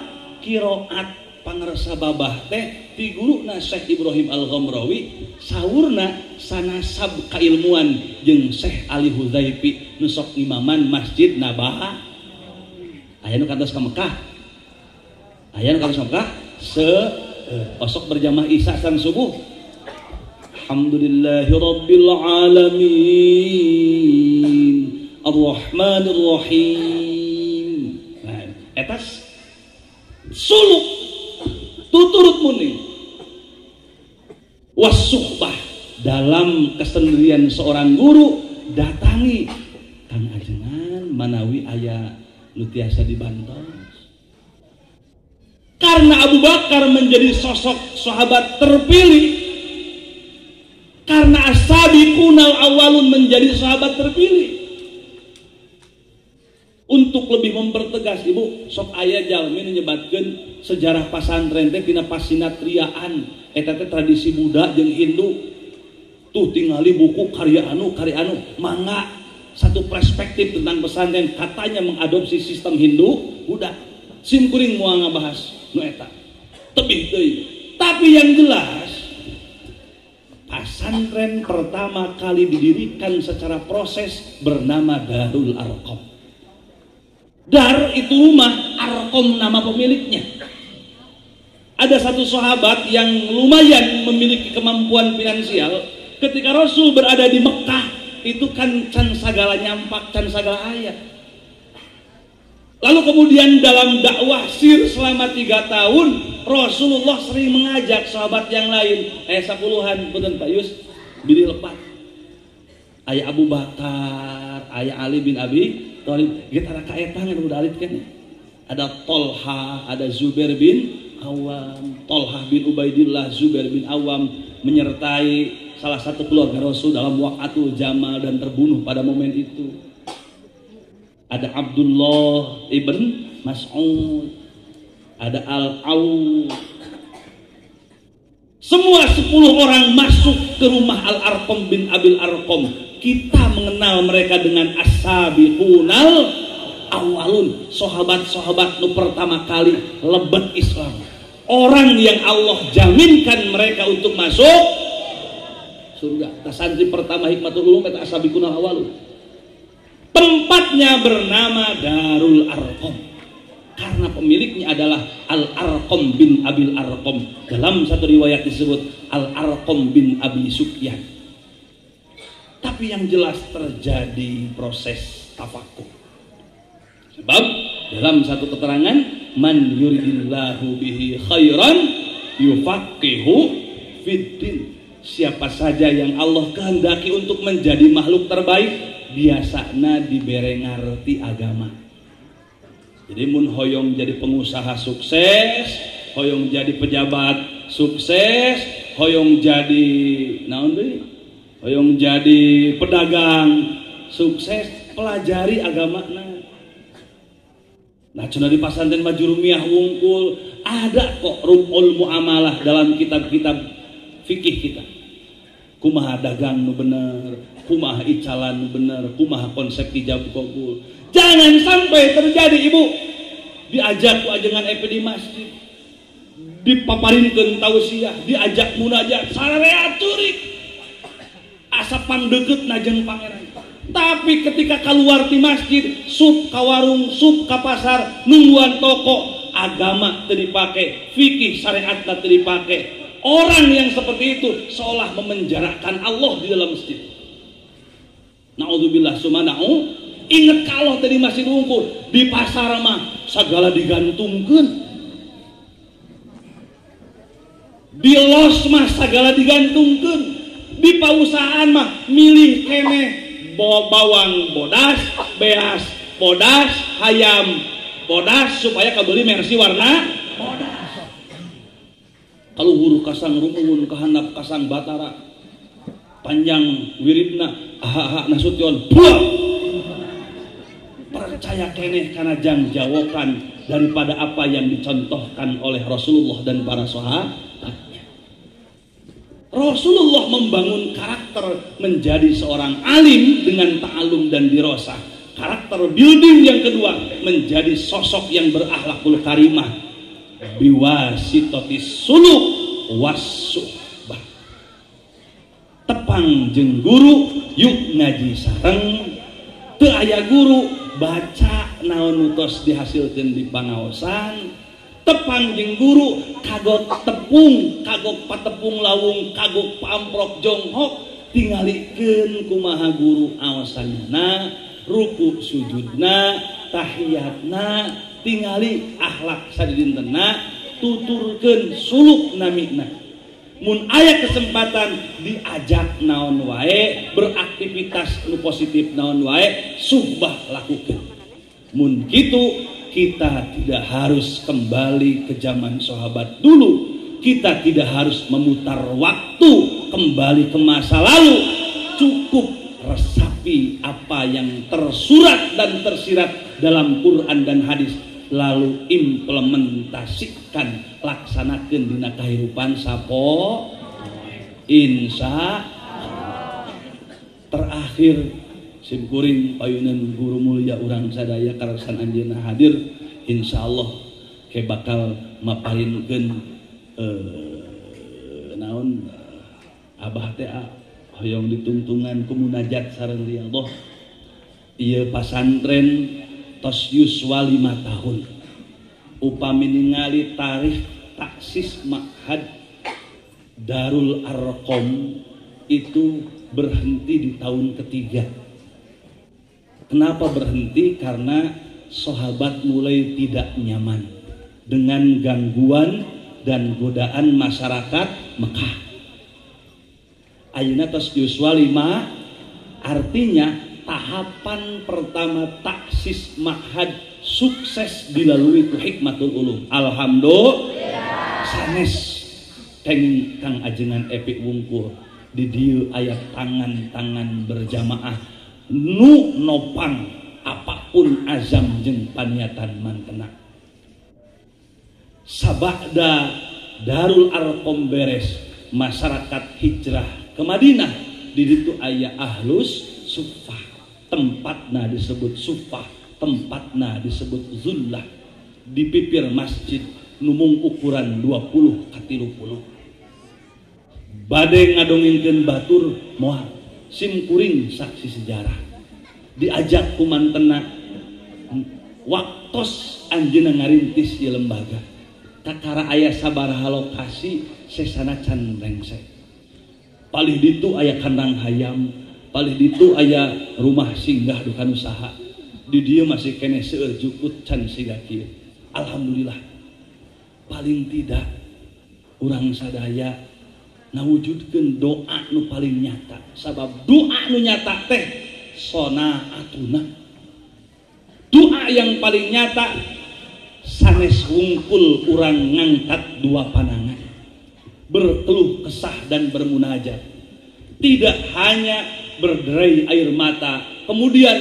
qiraat pangarsa babah teh ti guruna Syekh Ibrahim Al-Ghamrawi saurna sanasab kailmuan jeung Syekh Ali Hudzaifi nu sok imaman Masjid Nabawi. Aya nu kantos ka Mekah. Aya nu kantos ka Mekah osok berjamaah isya sang subuh. Alhamdulillahi rabbil alamin arrahmanir rahim. Nah, eta suluk tuturut muni wasuhbah dalam kesendirian seorang guru datangi kang ajengan manawi aya nu tiasa dibantos. Karena Abu Bakar menjadi sosok sahabat terpilih, karena as-sabiqunal awwalun menjadi sahabat terpilih. Untuk lebih mempertegas, ibu sok aya jalmi nyebatkeun sejarah pasantren teh tina pasinatriaan eta teh tradisi Buddha jeung Hindu. Tuh tingali buku karya anu mangga satu perspektif tentang pesantren katanya mengadopsi sistem Hindu Buddha. Sim kuring moal ngabahas nu eta. Tebih deui. Tapi yang jelas pesantren pertama kali didirikan secara proses bernama Darul Arqam. Dar itu rumah, Arqam nama pemiliknya. Ada satu sahabat yang lumayan memiliki kemampuan finansial. Ketika Rasul berada di Mekah, itu kan can sagala nyampak, can sagala ayat. Lalu kemudian dalam dakwah sir selama 3 tahun, Rasulullah sering mengajak sahabat yang lain. Sepuluhan, betul Pak Yus, bili lepat. Ayah Abu Bakar, ayah Ali bin Abi Thalib, kita ada kaetan yang udah alit kan? Ada Tolha, ada Zubair bin Awam, Tolha bin Ubaidillah, Zubair bin Awam menyertai salah satu keluarga Rasul dalam waqatul Jamal dan terbunuh pada momen itu. Ada Abdullah ibn Mas'ud, ada Al-Aw. Semua 10 orang masuk ke rumah Al-Arqam bin Abil Arqam. Kita mengenal mereka dengan as-sabiqunal awalun, sahabat-sahabat nu pertama kali lebet Islam. Orang yang Allah jaminkan mereka untuk masuk surga. Santri pertama Hikmatul Ulum eta as-sabiqunal awalun. Tempatnya bernama Darul Arqam. Karena karena pemiliknya adalah Al-Arqam bin Abil Arqam. Dalam satu riwayat disebut Al-Arqam bin Abi Sufyan. Tapi yang jelas terjadi proses tafakuh. Sebab dalam satu keterangan, man yuridillahu bihi khairan yufaqihu fiddin. Siapa saja yang Allah kehendaki untuk menjadi makhluk terbaik, biasana dibere ngarti agama. Jadi mun hoyong jadi pengusaha sukses, hoyong jadi pejabat sukses, hoyong jadi naon deui? Hoyong jadi pedagang sukses, pelajari agama nah cenah di pasantren Majurumiyah wungkul ada kok rumul muamalah dalam kitab-kitab fikih kita. Kumaha dagang nu bener, kumaha icalan nu bener, kumaha konsep ijab qabul. Jangan sampai terjadi ibu diajak ku ajengan EP di masjid, dipaparinkeun tausiah, diajak munajat, sararea turik asa pangdeukeut najeng pangeran. Tapi ketika keluar di masjid, sup ka warung, sup ka pasar, nungguan toko, agama teu dipake, fikih syariat teu dipake. Orang yang seperti itu seolah memenjarakan Allah di dalam masjid. Naudzubillah sumanahu. Ingat kalau tadi masjid unggul, di pasar mah segala digantungkeun. Di los mah segala digantungkeun. Di pausahaan mah milih keneh bawang bodas, beas bodas, hayam bodas supaya kabeli mersi warna bodas. Kalau huru kasang rumun kahandap kasang batara panjang wiridna aha nasution buah. Percaya keneh karena jangjawokan daripada apa yang dicontohkan oleh Rasulullah dan para sahabatnya. Rasulullah membangun karakter menjadi seorang alim dengan ta'alum dan dirosah. Karakter building yang kedua menjadi sosok yang berakhlakul karimah biwasitotis suluk wasuhbah. Tepang jeung guru yuk ngaji sareng, teu aya guru baca naon nutos dihasilkeun di pangaosan. Tepang jeung guru kagok tepung, kagok patepung lawung, kagok pamprok jonghok, tingalikeun kumaha guru aosanna, ruku sujudna, tahiyatna, tingali akhlak sadintenna, tuturkeun suluk namina. Mun aya kesempatan diajak naon wae, beraktivitas nu positif naon wae, subah lakukeun. Mun kitu kita tidak harus kembali ke zaman sahabat dulu. Kita tidak harus memutar waktu kembali ke masa lalu. Cukup resapi apa yang tersurat dan tersirat dalam Quran dan hadis, lalu implementasikan, laksanakeun dina kahirupan sapo insya terakhir simkuring payunan guru mulia urang sadaya karsan anjeunna hadir, insyaallah ke bakal maparinkeun naon abah teh hoyong ditungtungan ku munajat sareng riyadhah. Ieu pasantren tos yuswa 5 tahun. Upami ningali tarikh taksis Ma'had Darul Arqam itu berhenti di tahun ketiga. Kenapa berhenti? Karena sahabat mulai tidak nyaman dengan gangguan dan godaan masyarakat Mekah. Ayeuna tos yuswa 5, artinya tahapan pertama taksis Ma'had sukses dilalui ku Hikmatul Ulum. Alhamdulillah. Sanes kenging kang ajengan epi wungkul di dieu aya tangan-tangan berjamaah nu nopang apapun azam jeung paniatan mantena. Sabada Darul Arqam beres, masyarakat hijrah ke Madinah. Di ditu aya ahlus suffah, tempatna disebut suffah, tempatna disebut zullah. Di pipir masjid numung ukuran 20 ka 30. Bade ngadongengkeun batur moal simkuring saksi sejarah. Diajak ku mantena waktos anjeunna ngarintis ieu lembaga kakara aya sabaraha lokasi sesana can rengsek. Palih ditu aya kandang hayam, palih ditu aya rumah singgah dukan usaha. Di dieu masih kene seueur jukut can siga kieu. Alhamdulillah. Paling tidak urang sadaya nawujudkeun doa nu paling nyata. Sabab doa nu nyata teh sona atuna. Doa yang paling nyata sanes wungkul urang ngangkat dua panangan, berkeluh kesah dan bermunajat. Tidak hanya berderai air mata, kemudian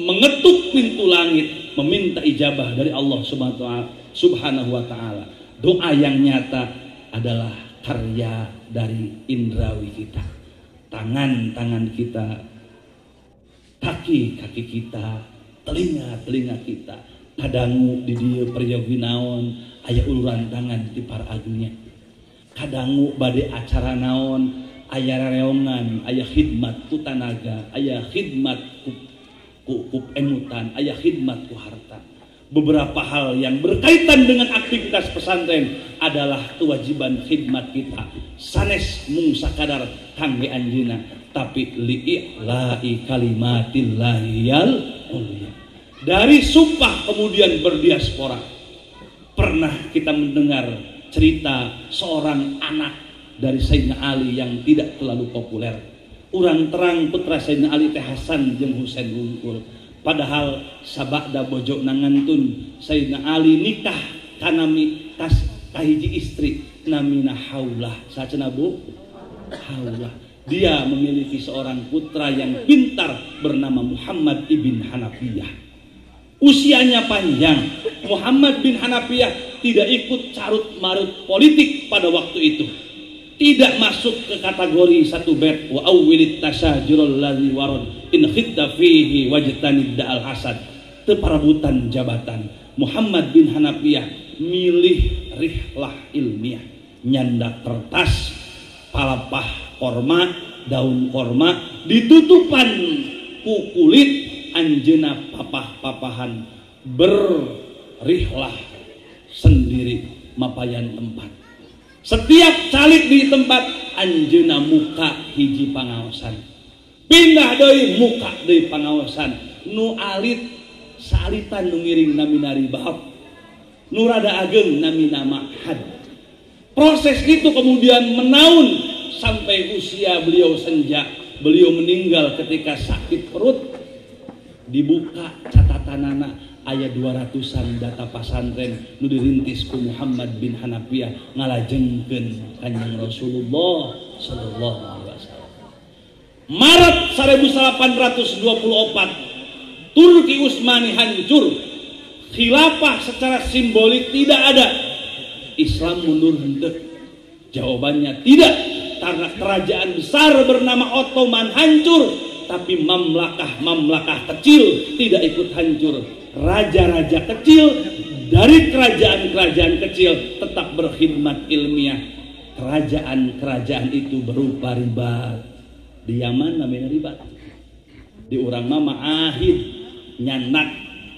mengetuk pintu langit, meminta ijabah dari Allah Subhanahu wa Ta'ala. Doa yang nyata adalah karya dari indrawi kita, tangan-tangan kita, kaki-kaki kita, telinga-telinga kita. Kadangu di dieu peryogi naon aya uluran tangan ti para agunya. Kadangu bade acara naon aya rereongan, aya khidmat ku tanaga, aya khidmat ku emutan, aya khidmat ku harta. Beberapa hal yang berkaitan dengan aktivitas pesantren adalah kewajiban khidmat kita. Sanes mung sakadar kangge anjeunna, tapi li'ila'i kalimatillahiyal ulya. Dari sumpah kemudian berdiaspora. Pernah kita mendengar cerita seorang anak dari Sayyidina Ali yang tidak terlalu populer. Urang terang putra Sayyidina Ali teh Hasan jeung Husain wungkul. Padahal sabada bojo nangantun Sayyidina Ali nikah kanami kahiji istri namina Haulah. Sacenah Bu? Haulah. Dia memiliki seorang putra yang pintar bernama Muhammad ibn Hanafiyah. Usianya panjang. Muhammad bin Hanafiyah tidak ikut carut marut politik pada waktu itu. Tidak masuk ke kategori satu bait wa awwilit tasajurul ladzi warad in khidda fihi wajtanid da'al hasad. Teu parabutan jabatan. Muhammad bin Hanafiyah milih rihlah ilmiah, nyanda kertas, palapah korma, daun korma ditutupan ku kulit anjeuna papah-papahan berrihlah sendiri mapayan tempat. Setiap calik di tempat anjeuna muka hiji pangaosan, pindah deui muka deui pangaosan. Nu alit saalitan nu ngiring namina ribahab, nu rada ageng namina ma'had. Proses itu kemudian menaun sampai usia beliau senja. Beliau meninggal ketika sakit perut. Dibuka catatanana aya 200-an data pasantren nu dirintis ku Muhammad bin Hanafiyah ngalajengkeun Kanjeng Rasulullah sallallahu alaihi wasallam. Maret 1824 Turki Utsmani hancur. Khilafah secara simbolik tidak ada. Islam mundur henteu. Jawabannya tidak, karena kerajaan besar bernama Ottoman hancur. Tapi mamlakah kecil tidak ikut hancur. Raja-raja kecil dari kerajaan-kerajaan kecil tetap berkhidmat ilmiah. Kerajaan-kerajaan itu berupa ribat. Di Yaman namanya ribat. Di urang mama ahid nyanak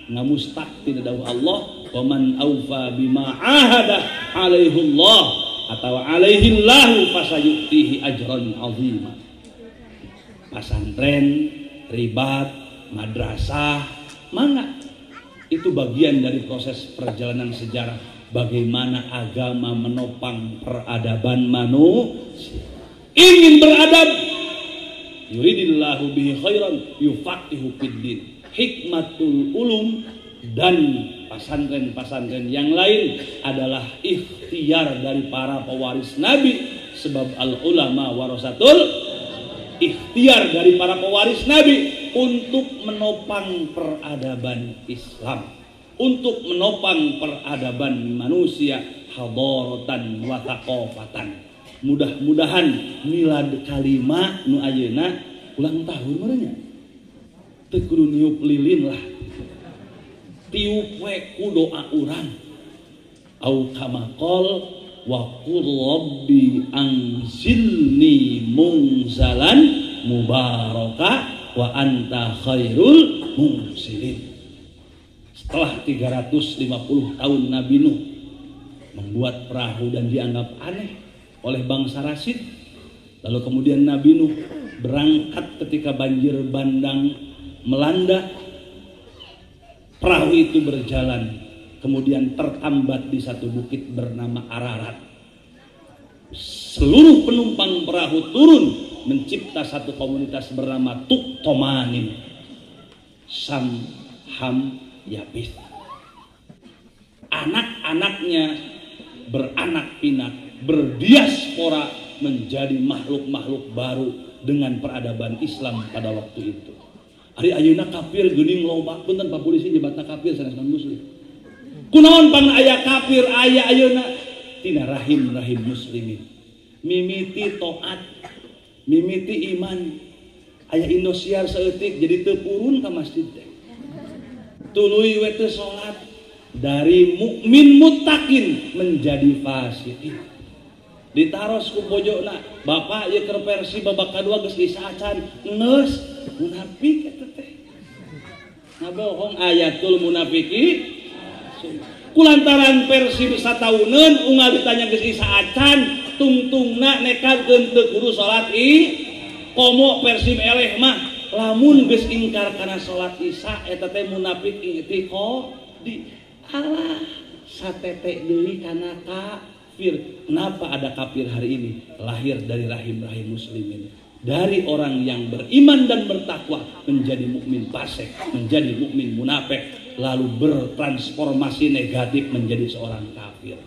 ngamustak tidak dawuh Allah, wa man aufa bima ahada alaihullah atau alaihillahu fasayuktihi ajran azima. Pesantren, ribat, madrasah, mana? Itu bagian dari proses perjalanan sejarah bagaimana agama menopang peradaban manusia. Ingin beradab, yuridillahu bihi khairan yufaqihu fiddin. Hikmatul ulum dan pesantren-pesantren yang lain adalah ikhtiar dari para pewaris Nabi, sebab al ulama warasatul, ikhtiar dari para pewaris Nabi untuk menopang peradaban Islam, untuk menopang peradaban manusia, hadaratan wa thaqafatan. Mudah-mudahan milad kalima nu ayeuna ulang tahun merenya teu kudu niup lilin lah, tiup we ku doa urang au kama qol wa qul rabbi anzilni munzalan mubaraka wa anta khairul munzilin. Setelah 350 tahun Nabi Nuh membuat perahu dan dianggap aneh oleh bangsa Rasid, lalu kemudian Nabi Nuh berangkat ketika banjir bandang melanda. Perahu itu berjalan, kemudian tertambat di satu bukit bernama Ararat. Seluruh penumpang perahu turun, mencipta satu komunitas bernama Tuktomanin, Sam, Ham, Yabis. Anak-anaknya beranak pinak, berdiaspora menjadi makhluk-makhluk baru dengan peradaban Islam pada waktu itu. Ari ayeuna kafir geuning loba, punten Pak Polisi nyebatna kafir sanesna muslim. Kunaon pan aya kafir aya ayeuna tina rahim muslimin. Mimiti taat, mimiti iman, aya Indosiar saeutik jadi teu purun ka masjid teh. Tuluy we teu salat, dari mukmin muttaqin menjadi fasik. Ditaros ku pojokna, bapak ieu keur versi babak kadua geus disaacan, ngeus munafik eta teh. Ngabohong ayatul munafiki. Kulantaran versi satauneun unggal ditanya geus disaacan, tungtungna nekadkeun teu kudu salat komo versi eleh mah lamun geus ingkar kana salat isya eta teh munafik i'tiqadi. Alah satete deui kana kafir. Kenapa ada kafir hari ini? Lahir dari rahim-rahim muslimin. Dari orang yang beriman dan bertakwa menjadi mukmin fasik, menjadi mukmin munafik, lalu bertransformasi negatif menjadi seorang kafir.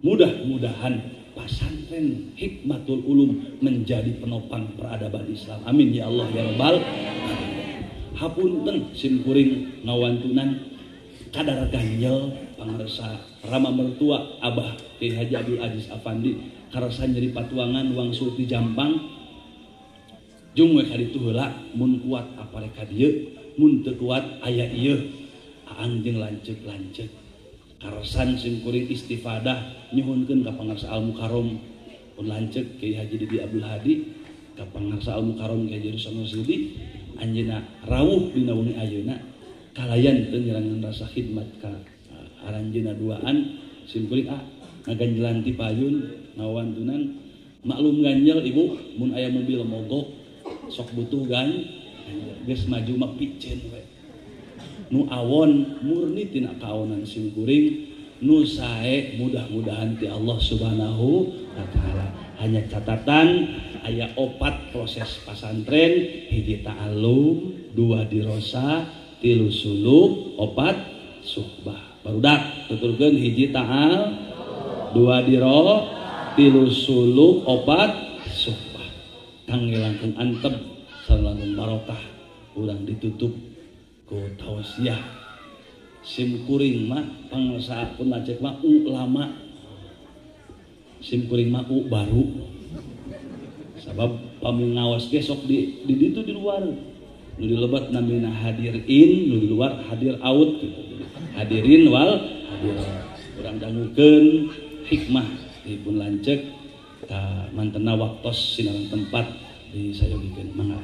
Mudah-mudahan pesantren Hikmatul Ulum menjadi penopang peradaban Islam. Amin ya Allah ya Rabbal alamin. Hapunten simkuring ngawantunan kadar ganjel pangarsa rama mertua Abah Kiai Haji Abdul Aziz Afandi karasa nyeri patuangan uang sulti Jampang jung we kaditu heula mun kuat aparek ka dieu mun teu kuat aya ieu aang jeung lanceuk karasan simkuring istifadah nyuhunkeun ka pangarsa Al Mukarrom pun lanceuk Kiai Haji Didi Abdul Hadi ka pangarsa Al Mukarrom Kiai Haji Rusana Sudi anjeunna rawuh dina wengi ayeuna kalayan teu nyerangan rasa khidmat ka aranjeunna duaan simkuring ngaganjelan ti payun ngawantunan maklum ganjel ibu mun aya mobil mogok sok butuh geus maju mah piceun we nu awon murni tina kaonan simkuring nu sae mudah-mudahan ti Allah Subhanahu wa taala. Hanya catatan aya 4 proses pasantren, hiji ta'allum, 2 dirosa, 3 suluk, 4 suhbah. Barudak tuturkeun hiji ta'al, 2 diro, 3 suluk, 4 suhbah. Kang langkung antep sareng langkung barokah urang ditutup ku tausiah. Simkuring mah pangsaapun lacek mah lama. Simkuring mah baru. Sabab pamun ngawas besok di ditu di luar. Nu di lebat namina hadir in, nu di luar hadir out gitu. Hadirin wal hadir. Urang dangukeun hikmah dipun lanceuk ka mantena waktos sinareng tempat disayogikeun mangga.